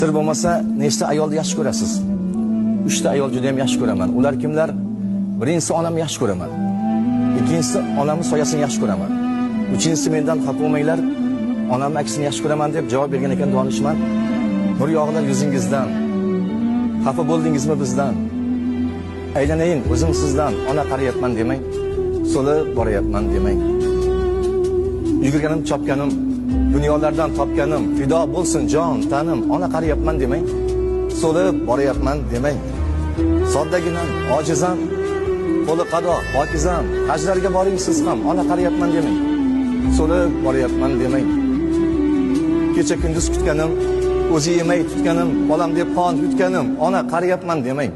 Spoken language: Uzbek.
Sir bo'lmasa, nechta ayolni yaxshi ko'rasiz? 3 ta ayol juda ham yaxshi ko'raman. Ular kimlar? Birinchisi onamni yaxshi ko'raman. Ikkinchisi onamning soyasini yaxshi ko'raman. Uchinchisi mendan xafa bo'lmanglar, onamning aksini yaxshi ko'raman deb javob bergan ekan donishmand. Bir yog'ilar yuzingizdan. Xafa bo'ldingizmi bizdan? Aylanayin o'zim sizdan, ona qarayapman demang. So'lib boryapman demang. Yugurganim, chopganim, dunyolardan topganim, fido bo'lsin jon, tanim, ona qarayapman demang. So'lib boryapman demang. Soddagina, ojizam, qo'li qado, pokizam, hajlarga boring siz ham, ona qarayapman demang. So'lib boryapman demang. Kecha kunduz kutganim, o'zi yemay tutganim, bolam deb qon yutganim, ona qarayapman demang.